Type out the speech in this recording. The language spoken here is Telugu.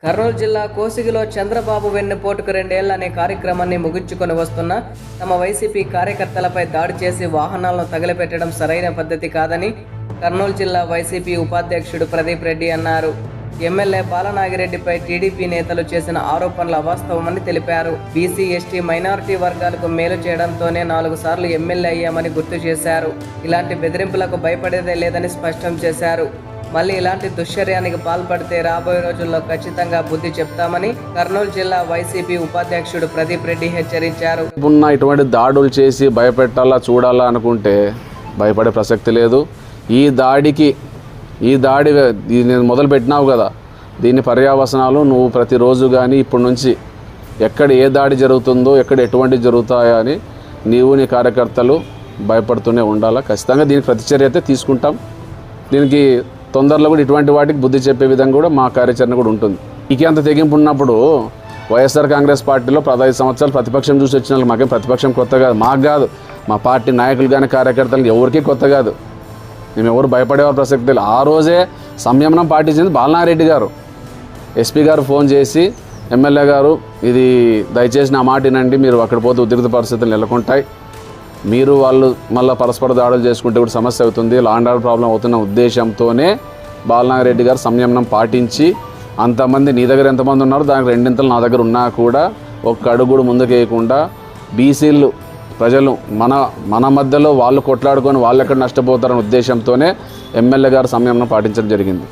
కర్నూలు జిల్లా కోసిగిలో చంద్రబాబు వెన్నుపోటుకు 2 ఏళ్లు అనే కార్యక్రమాన్ని ముగించుకొని వస్తున్న తమ వైసీపీ కార్యకర్తలపై దాడి చేసి వాహనాలను తగలపెట్టడం సరైన పద్ధతి కాదని కర్నూలు జిల్లా వైసీపీ ఉపాధ్యక్షుడు ప్రదీప్ రెడ్డి అన్నారు. ఎమ్మెల్యే బాలనాగిరెడ్డిపై టీడీపీ నేతలు చేసిన ఆరోపణలు అవాస్తవమని తెలిపారు. బీసీ, ఎస్టీ, మైనారిటీ వర్గాలకు మేలు చేయడంతోనే 4 సార్లు ఎమ్మెల్యే అయ్యామని గుర్తు చేశారు. ఇలాంటి బెదిరింపులకు భయపడేదే లేదని స్పష్టం చేశారు. మళ్ళీ ఇలాంటి దుశ్చర్యానికి పాల్పడితే రాబోయే రోజుల్లో ఖచ్చితంగా బుద్ధి చెప్తామని కర్నూలు జిల్లా వైసీపీ ఉపాధ్యక్షుడు ప్రదీప్ రెడ్డి హెచ్చరించారు. ఇటువంటి దాడులు చేసి భయపెట్టాలా చూడాలా అనుకుంటే భయపడే ప్రసక్తి లేదు. ఈ దాడి నేను మొదలు పెట్టినావు కదా, దీని పర్యావసనాలు నువ్వు ప్రతిరోజు కానీ ఇప్పటి నుంచి ఎక్కడ ఏ దాడి జరుగుతుందో, ఎక్కడ ఎటువంటి జరుగుతాయో అని నీవు నీ కార్యకర్తలు భయపడుతూనే ఉండాలా. ఖచ్చితంగా దీనికి ప్రతిచర్య అయితే తీసుకుంటాం. దీనికి తొందరలో కూడా ఇటువంటి వాటికి బుద్ధి చెప్పే విధంగా కూడా మా కార్యాచరణ కూడా ఉంటుంది. ఇక అంత తెగింపు ఉన్నప్పుడు వైఎస్ఆర్ కాంగ్రెస్ పార్టీలో 15 సంవత్సరాలు ప్రతిపక్షం చూసి వచ్చిన వాళ్ళు, మాకేం ప్రతిపక్షం కొత్త కాదు, మాకు కాదు, మా పార్టీ నాయకులు కానీ కార్యకర్తలు ఎవరికీ కొత్త కాదు. మేము ఎవరు భయపడేవారు ప్రసక్తి లేదు. ఆ రోజే సంయమనం పాటించింది బాలనాగిరెడ్డి గారు. ఎస్పీ గారు ఫోన్ చేసి, ఎమ్మెల్యే గారు ఇది దయచేసి నా మాట వినండి, మీరు అక్కడ పోతే ఉద్రిక్త పరిస్థితులు నెలకొంటాయి, మీరు వాళ్ళు మళ్ళీ పరస్పర దాడులు చేసుకుంటే కూడా సమస్య అవుతుంది, లా అండ్ ఆర్డర్ ప్రాబ్లం అవుతున్న ఉద్దేశంతోనే బాలనాగిరెడ్డి గారు సంయమనం పాటించి, అంతమంది నీ దగ్గర ఎంతమంది ఉన్నారో దానికి 2 నా దగ్గర ఉన్నా కూడా ఒక్క అడుగు కూడా ముందుకు వేయకుండా బీసీలు ప్రజలు మన మధ్యలో వాళ్ళు కొట్లాడుకొని వాళ్ళు ఎక్కడ నష్టపోతారనే ఉద్దేశంతోనే ఎమ్మెల్యే గారు సంయమనం పాటించడం జరిగింది.